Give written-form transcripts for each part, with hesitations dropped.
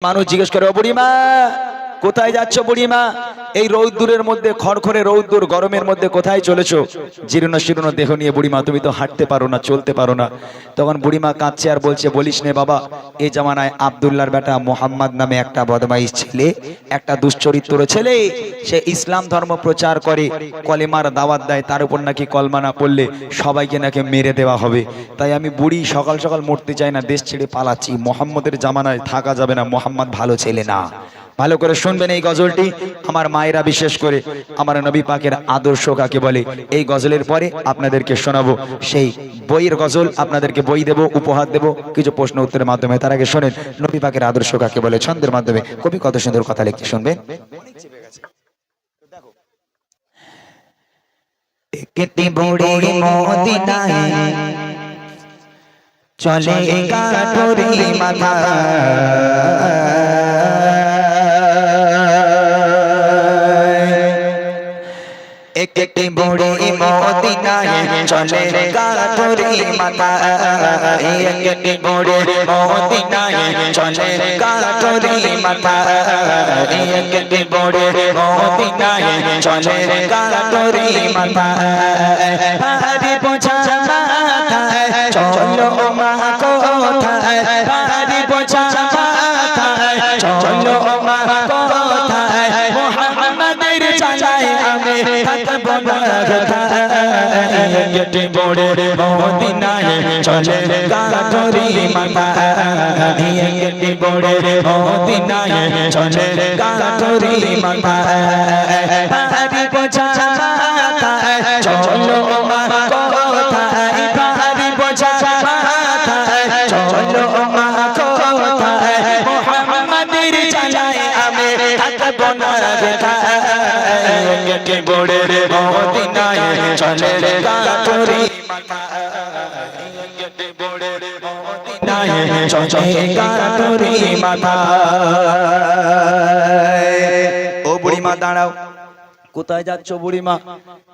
মানুষ জিজ্ঞেস করে, ও বুড়িমা কোথায় যাচ্ছ বুড়িমা? এই রৌদ্দুরের মধ্যে, খড়খড়ে রৌদ্দুর গরমের মধ্যে কোথায় চলেছো? জীর্ণ শীর্ণ দেহ নিয়ে বুড়িমা, তুমি তো হাঁটতে পারো না, চলতে পারো না। তখন বুড়িমা কাঁদছে আর বলছে, বলিস নে বাবা, এই জামানায় আব্দুল্লাহর বেটা মোহাম্মদ নামে একটা বদমাইশ ছেলে, একটা দুশ্চরিত্র ছেলে, সে ইসলাম ধর্ম প্রচার করে, কলেমার দাওয়াত দেয়, তার উপর নাকি কলমা না পড়লে সবাইকে নাকি মেরে দেওয়া হবে। তাই আমি বুড়ি সকাল সকাল মরতে চাই না, দেশ ছেড়ে পালাচ্ছি। মোহাম্মদের জামানায় থাকা যাবে না, মোহাম্মদ ভালো ছেলে না। ভালো করে শুনবেন এই গজলটি, আমার মায়েরা বিশেষ করে, আমার নবী পাকের আদর্শ কাকে বলে, এই গজলের পরে আপনাদেরকে শোনাবো সেই বইয়ের গজল। আপনাদেরকে বই দেব, উপহার দেব কিছু প্রশ্ন উত্তরের মাধ্যমে। তার আগে শোনেন নবী পাকের আদর্শ কাকে বলে ছন্দের মাধ্যমে কবি কত সুন্দর কথা লিখতে শুনবেন। চলে কাঠুরি মাথা, একটি বুড়ি মদিনায় চলে কাঠুরি মাথা, একটি বুড়ি মদিনায় চলে কাঠুরি মাথা, একটি বুড়ি মদিনায় চলে কাঠুরি মাথা। হারি বোঝা মাথা চলো মা কোথায়, হারি বোঝা মাথা চলো মা কোথায়, মোহাম্মদের চালায় আমি থাকবো না কোথায়, একটি বুড়ি মদিনায় চলে কাঠুরি মাথা, একটি বুড়ি মদিনায় চলে কাঠুরি মাথা। হারি বোঝা মাথা চলো মা কোথায়, হারি বোঝা মাথা চলো মা কোথায়, মোহাম্মদের চালায় আমি থাকবো না কোথায়, একটি বুড়ি মদিনায় চলে কাঠুরি মাথা, একটি বুড়ি মদিনায় চলে কাঠুরি মাথা। ও বুড়িমা দাঁড়াও, কোথায় যাচ্ছ বুড়িমা?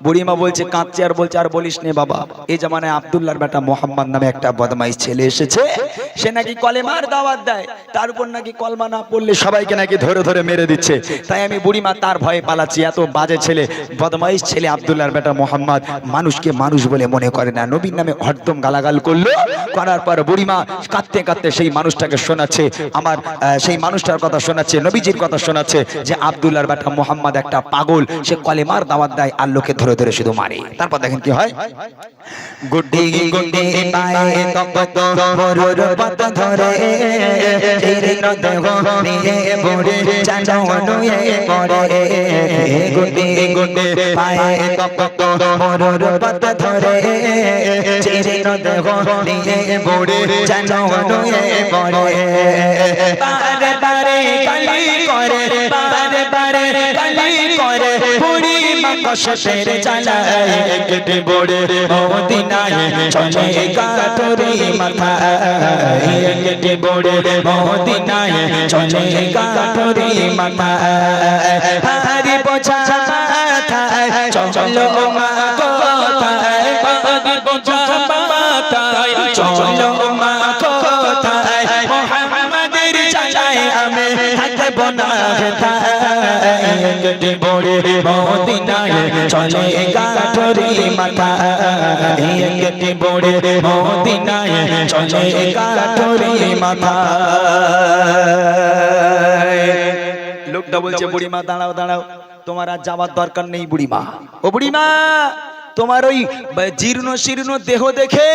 বুড়িমা বলছে, কাঁদছে আর বলছে, আর বলিস নে বাবা, এই জামানায় আব্দুল্লাহর বেটা মোহাম্মদ নামে একটা বদমাইশ ছেলে এসেছে, সে নাকি কলেমার দাওয়াত দেয়, তার উপর নাকি কলমা না পড়লে সবাইকে নাকি ধরে ধরে মেরে দিচ্ছে। তাই আমি বুড়িমা তার ভয়ে পালাচ্ছি। এত বাজে ছেলে, বদমাইশ ছেলে আব্দুল্লাহর বেটা মোহাম্মদ, মানুষকে মানুষ বলে মনে করে না, নবীর নামে হরদম গালাগাল করলো। করার পর বুড়িমা কাঁদতে কাঁদতে সেই মানুষটাকে শোনাচ্ছে, আমার সেই মানুষটার কথা শোনাচ্ছে, নবীজির কথা শোনাচ্ছে যে আব্দুল্লাহর বেটা মোহাম্মদ একটা পাগল, সে কলেমার দাওয়াত দেয় আর লোকে ধরে ধরে শুধু মারে। তারপর দেখেন কি হয়, গুড্ডি গুড্ডি পায়ে কপত মরুর পথ ধরে, জীর্ণ দেহ নিয়ে বুড়ি চাঁদনুয়ে পড়ে, গুড্ডি গুড্ডি পায়ে কপত মরুর পথ ধরে, জীর্ণ দেহ নিয়ে বুড়ি চাঁদনুয়ে পড়ে, বারে বারে কালি করে, বারে বারে কালি করে, বুড়ি মা কষ্টের জ্বালায়, একটি বুড়ি মদিনায় চলে কাঠুরি মাথা, একটি বুড়ি মদিনায় চলে কাঠুরি মাথা। হারি বোঝা মাথা চলো মা কোথায়, হারি বোঝা মাথা চলো মা কোথায়, মোহাম্মদের চালায় আমি থাকবো না কোথায়, একটি বুড়ি মদিনায় চলে কাঠুরি মাথা, একটি বুড়ি মদিনায় চলে কাঠুরি মাথা। লোকটা বলছে, বুড়িমা দাঁড়াও দাঁড়াও, তোমার আর যাওয়ার দরকার নেই বুড়িমা। ও বুড়িমা, তোমার ওই জীর্ণ শীর্ণ দেহ দেখে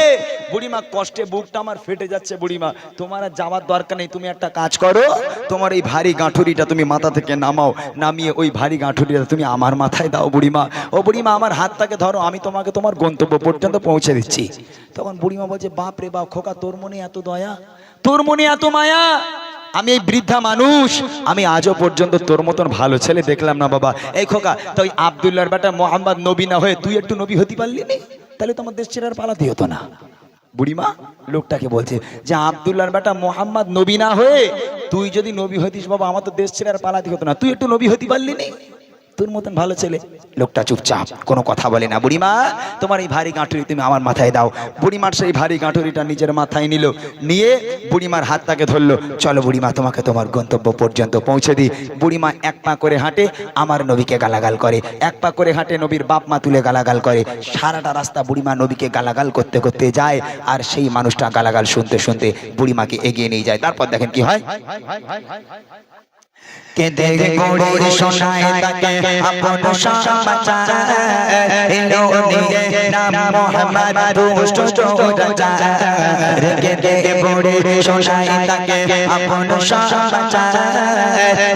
বুড়িমা কষ্টে বুকটা আমার ফেটে যাচ্ছে। বুড়িমা, তোমার আর যাওয়ার দরকার নেই, তুমি একটা কাজ করো, তোমার এই ভারী গাঁঠুরিটা তুমি মাথা থেকে নামাও, নামিয়ে ওই ভারী গাঁঠুরিটা তুমি আমার মাথায় দাও বুড়িমা। ও বুড়িমা, আমার হাতটাকে ধরো, আমি তোমাকে তোমার গন্তব্য পর্যন্ত পৌঁছে দিচ্ছি। তখন বুড়িমা বলছে, বাপ রে বাপ, খোকা তোর মনে এত দয়া, তোর মনে এত মায়া, আমি এই বৃদ্ধা মানুষ, আমি আজও পর্যন্ত তোর মতন ভালো ছেলে দেখলাম না বাবা। এই খোকা, তো ওই আব্দুল্লাহর বেটা মোহাম্মদ নবী না হয়ে তুই একটু নবী হতে পারলি না, তাহলে তোমার দেশ ছেড়ে আর পালাতে হতো না। বুড়িমা লোকটাকে বলছে যে আব্দুল্লাহর বেটা মোহাম্মদ নবী না হয়ে তুই যদি নবী হতিস বাবা, আমার তো দেশ ছেড়ে আর পালাতে হতো না, তুই একটু নবী হতে পারলি না। তোর মতন ভালো ছেলে। লোকটা চুপচাপ, কোনো কথা বলে না। বুড়িমা তোমার এই ভারী গাঁটুরি তুমি আমার মাথায় দাও। বুড়িমার সেই ভারী গাঁটুরিটা নিজের মাথায় নিল, নিয়ে বুড়িমার হাতটাকে ধরলো। চলো বুড়িমা তোমাকে তোমার গন্তব্য পর্যন্ত পৌঁছে দিই। বুড়িমা এক পা করে হাঁটে, আমার নবীকে গালাগাল করে। এক পা করে হাঁটে, নবীর বাপ মা তুলে গালাগাল করে। সারাটা রাস্তা বুড়িমা নবীকে গালাগাল করতে করতে যায়, আর সেই মানুষটা গালাগাল শুনতে শুনতে বুড়িমাকে এগিয়ে নিয়ে যায়। তারপর দেখেন কি হয়। কেঁদে পড়ে শোনায় তাকে আপন সমাচার, এলো নিয়ে নাম মোহাম্মদ দুষ্ট রাজার। কেঁদে পড়ে শোনায় তাকে আপন সমাচার,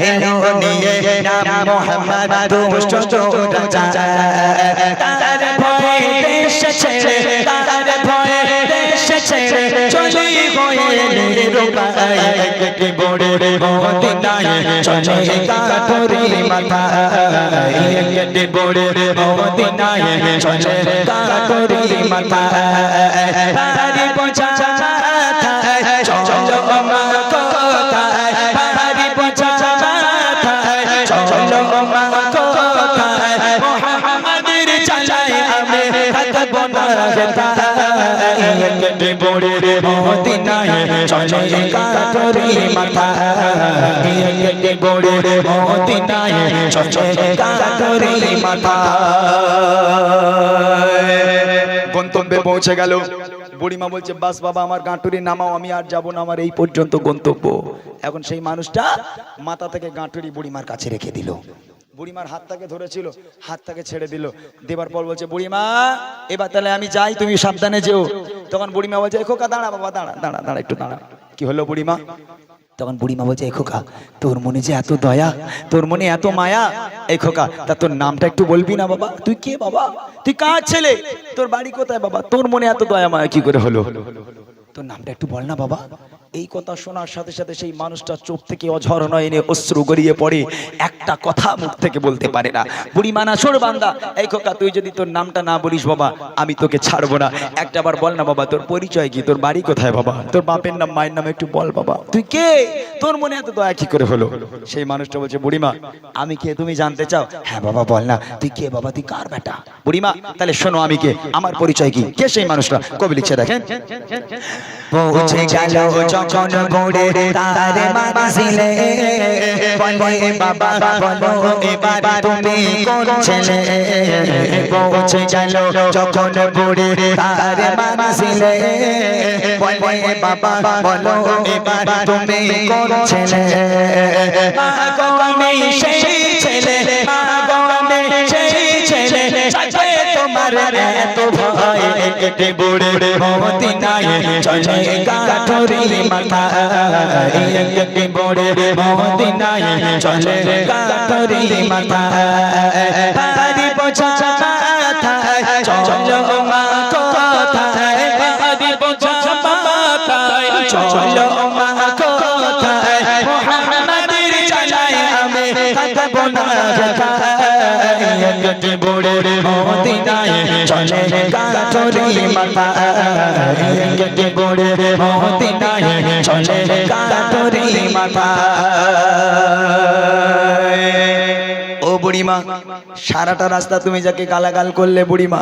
এলো নিয়ে নাম মোহাম্মদ দুষ্ট রাজার। তার ভয়ে দেশ ছেড়ে, তার ভয়ে দেশ ছেড়ে চলে গয়ে নিরুপায়। কেঁদে পড়ে মদিনায় চলে কাঠুরি মাথায়, কেটে পড়ে মদিনায় চলে কাঠুরি মাথায়। পাহাড়ি পৌঁছা মাথায় চলো মা কোথায়, পাহাড়ি পৌঁছা মাথায় চলো মা কোথায়। মোহাম্মদের চালায় আমি থাকবো না হেথায়, কেটে পড়ে মদিনায় চলে কাঠুরি মাথায়, কেটে পড়ে মদিনায় চলে কাঠুরি মাথায়। গন্তব্যে পৌঁছে গেল। বুড়িমা বলছে বাস বাবা আমার গাঁটুরি নামাও, আমি আর যাবো না, আমার এই পর্যন্ত গন্তব্য। এখন সেই মানুষটা মাথা থেকে গাঁটুরি বুড়িমার কাছে রেখে দিল। বুড়িমার হাতটাকে ধরেছিল, হাতটাকে ছেড়ে দিল। দেবার পর বলছে বুড়িমা এবার তাহলে আমি যাই, তুমি সাবধানে যেও। তখন বুড়িমা বলছে খোকা দাঁড়া বাবা, দাঁড়া দাঁড়া দাঁড়া একটু দাঁড়া। কি হলো বুড়িমা? তখন বুড়িমা বলছে খোকা তোর মনে যে এত দয়া, তোর মনে এত মায়া, এই খোকা তা তোর নামটা একটু বলবি না বাবা? তুই কে বাবা? তুই কার ছেলে? তোর বাড়ি কোথায় বাবা? তোর মনে এত দয়া মায়া কি করে হলো? তোর নামটা একটু বল না বাবা। এই কথা শোনার সাথে সাথে সেই মানুষটা চোখ থেকে অঝর নয়নে অশ্রু গড়িয়ে পড়ে, একটা কথা মুখ থেকে বলতে পারে না। বুড়িমা না শোন বান্দা, এই খোকা তুই যদি তোর নামটা না বলিস বাবা আমি তোকে ছাড়বো না। একটাবার বল না বাবা তোর পরিচয় কি, তোর বাড়ি কোথায় বাবা, তোর বাপের নাম মায়ের নাম একটু বল বাবা, তুই কে, তোর মনে এত দয়া কি করে হলো? সেই মানুষটা বলছে বুড়িমা আমি কে তুমি জানতে চাও? হ্যাঁ বাবা বল না, তুই কে বাবা, তুই কার বেটা? বুড়িমা তাহলে শোনো আমি কে, আমার পরিচয় কি। কে সেই মানুষটা? কবি লিখছে দেখেন। পৌঁছে গেল যখন মোড়ে তার মাঝিলে, বলে বাবা বলো এবার তুমি কোন ছেলে। পৌঁছে গেল যখন মোড়ে তার মাঝিলে, বলে বাবা বলো এবার তুমি কোন ছেলে। আমি সেই ছেলে, আমি সেই ছেলে, তোমার এত ভয়, কেটে বুড়ে মদিনায় চলে কাঠুরি মাথায়, কেটে বুড়ে মদিনায় চলে কাঠুরি মাথায়। পাহাড়ি পৌঁছা মাথায় চলো মা কোথায়, পাহাড়ি পৌঁছা মাথায় চলো মা কোথায়। মোহাম্মদের চালায় আমি থাকবো না হেথায়, কেটে বুড়ে মদিনায় চলে কাঠুরি মাথায়, কেটে বুড়ে মদিনায় চলে কাঠুরি মাথায়। ও বুড়িমা সারাটা রাস্তা তুমি যাকে গালাগাল করলে বুড়িমা,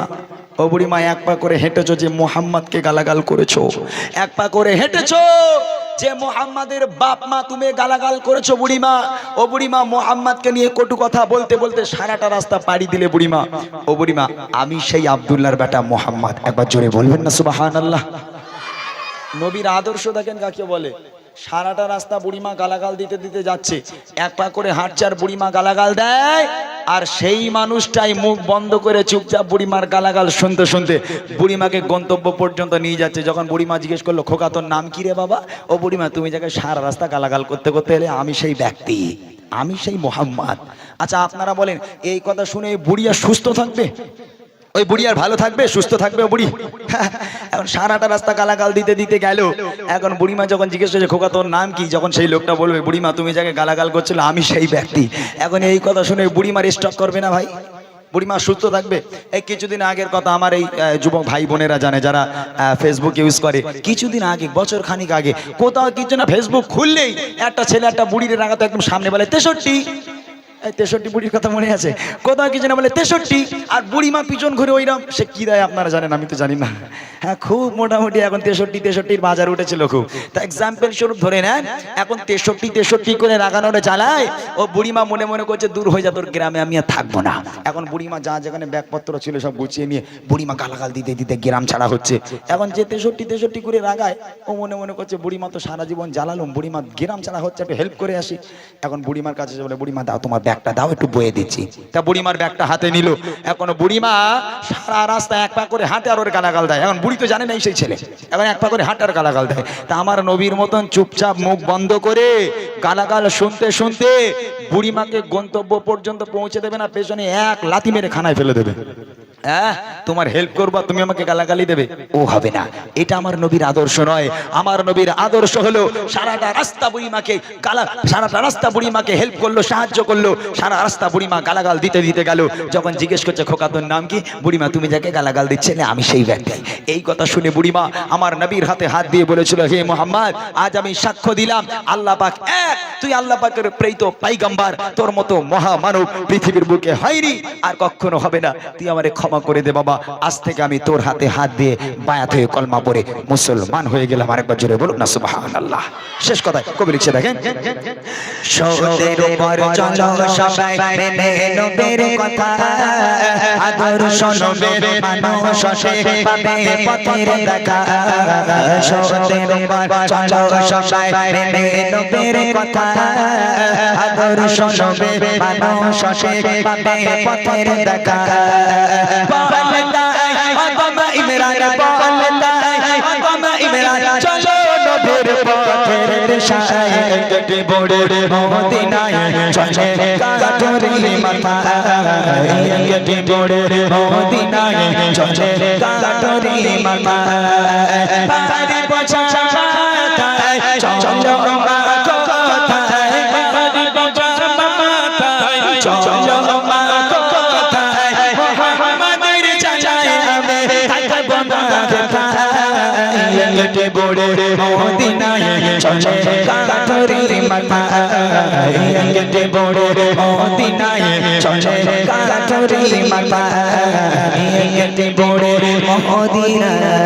ও বুড়িমা এক পা করে হেঁটেছো যে মোহাম্মদকে গালাগাল করেছো, এক পা করে হেঁটেছো যে মোহাম্মদের বাপ মা তুমি গালাগাল করেছো বুড়িমা। ও বুড়িমা মোহাম্মদকে নিয়ে কটু কথা বলতে বলতে সারাটা রাস্তা পাড়ি দিলে বুড়িমা। ও বুড়িমা আমি সেই আব্দুল্লাহর বেটা মোহাম্মদ, একবার জোরে বলবেন না সুবহানাল্লাহ। নবীর আদর্শ দেখেন কাকে বলে। সারাটা রাস্তা বুড়িমা গালাগাল দিতে দিতে যাচ্ছে, এক পা করে হাঁটছে আর বুড়িমা গালাগাল দেয়, আর সেই মানুষটাই মুখ বন্ধ করে চুপচাপ বুড়িমার গালাগাল শুনতে শুনতে বুড়িমাকে গন্তব্য পর্যন্ত নিয়ে যাচ্ছে। যখন বুড়িমা জিজ্ঞেস করলো খোকা তোর নাম কি রে বাবা? ও বুড়িমা তুমি যাকে সারা রাস্তা গালাগাল করতে করতে এলে আমি সেই ব্যক্তি, আমি সেই মোহাম্মদ। আচ্ছা আপনারা বলেন এই কথা শুনে বুড়িয়া সুস্থ থাকবে? ওই বুড়ি আর ভালো থাকবে, সুস্থ থাকবে বুড়ি? এখন সারাটা রাস্তা গালাগাল দিতে দিতে গেল। এখন বুড়িমা যখন জিজ্ঞেস করছে খোকা তোর নাম কি, যখন সেই লোকটা বলবে বুড়িমা তুমি যাকে গালাগাল করছিল আমি সেই ব্যক্তি, এখন এই কথা শুনে বুড়িমার স্টপ করবে না ভাই? বুড়িমা সুস্থ থাকবে? এই কিছুদিন আগের কথা, আমার এই যুবক ভাই বোনেরা জানে যারা ফেসবুক ইউজ করে, কিছুদিন আগে বছর খানিক আগে কোথাও কিছু না ফেসবুক খুললেই একটা ছেলে একটা বুড়ির রাগাতে একদম সামনে বলে 63 এই 63 বুড়ির কথা মনে আছে? কোথাও কি যেন বলে 63, আর বুড়িমা পিছন ঘুরে ওইরকম, সে কি দেয় আপনারা জানেন, আমি তো জানি না। হ্যাঁ, খুব মোটামুটি এখন 63-63 বাজার উঠেছিল খুব। তা এক্সাম্পল স্বরূপ ধরে নেন, এখন 63 করে লাগানোরে চালায়, ও বুড়িমা মনে মনে করছে দূর হয়ে যা, তোর গ্রামে আমি আর থাকবো না। এখন বুড়িমা যা যেখানে ব্যাগপত্র ছিল সব গুছিয়ে নিয়ে বুড়িমা গালাগাল দিতে দিতে গ্রাম ছাড়া হচ্ছে। এখন যে 63 করে রাগায়, ও মনে মনে করছে বুড়িমা তো সারা জীবন জ্বালালুম, বুড়িমা গ্রাম ছাড়া হচ্ছে, একটু হেল্প করে আসি। এখন বুড়িমার কাছে বলে, বুড়িমা দাও তোমার ব্যাগটা দাও, একটু বয়ে দিচ্ছি। তা বুড়িমার ব্যাগটা হাতে নিল। এখন বুড়িমা সারা রাস্তা এক পা করে হাঁটে আর ওর গালাগাল দেয়। এখন বুড়ি তো জানে না সেই ছেলে, এখন এক পা করে হাঁটে আর গালাগাল দেয়। তা আমার নবীর মতন চুপচাপ মুখ বন্ধ করে গালাগাল শুনতে শুনতে বুড়িমাকে গন্তব্য পর্যন্ত পৌঁছে দেবে না, পেছনে এক লাথি মেরে খানায় ফেলে দেবে। হ্যাঁ, তোমার হেল্প করবা, তুমি আমাকে গালাগালি দেবে, ও হবে না। এটা আমার নবীর আদর্শ নয়। আমার নবীর আদর্শ হলো সারাটা রাস্তা বুড়িমাকে হেল্প করলো, সাহায্য করলো, সারা রাস্তা বুড়িমা গালাগাল দিতে দিতে গেল। যখন জিজ্ঞেস করছে খোকা তোর নাম কি, বুড়িমা তুমি যাকে গালাগাল দিচ্ছিলে আমি সেই ব্যক্তি। এই কথা শুনে বুড়িমা আমার নবীর হাতে হাত দিয়ে বলেছিল, হে মুহাম্মদ, আজ আমি সাক্ষ্য দিলাম আল্লাহ পাক এক, তুই আল্লাহ পাকের প্রেরিত পয়গম্বর, তোর মতো মহামানব পৃথিবীর বুকে হয়নি আর কখনো হবে না। তুই আমারে ক্ষমা করে দে বাবা, আজ থেকে আমি তোর হাতে হাত দিয়ে বায়াত হয়ে কলমা পড়ে মুসলমান হয়ে গেলাম। আরেকবার জোরে বলুন না সুবহানাল্লাহ। শেষ কথায় কবি লিখছে দেখেন, সৌদের উপর চলো সবাই মেনে নবীর কথা, আদর্শ নবীর মানুষ সে পাবে পথের দেখা। সৌদের উপর চলো সবাই মেনে নবীর কথা, আদর্শ নবীর মানুষ সে পাবে পথের দেখা। চলো নবীর পথের দিশায়, কেটে বড়ে মদিনায় চলে কাঠুরি মাথা, কেটে বড়ে মদিনায় চলে কাঠুরি মাথা। পাহাড়ি পছা মাথায় চলো মা কোথায়, পাহাড়ি পছা মাথায় চলো মা কোথায়, মোহাম্মদের জানায় আমি থাকব না কোথায়। কেটে বড়ে মদিনায় চলে কাঠুরি মাথা, কেটে বড়ে মদিনায় চলে কাঠুরি মাথা, কেটে বড়ে মদিনায়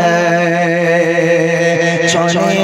চলে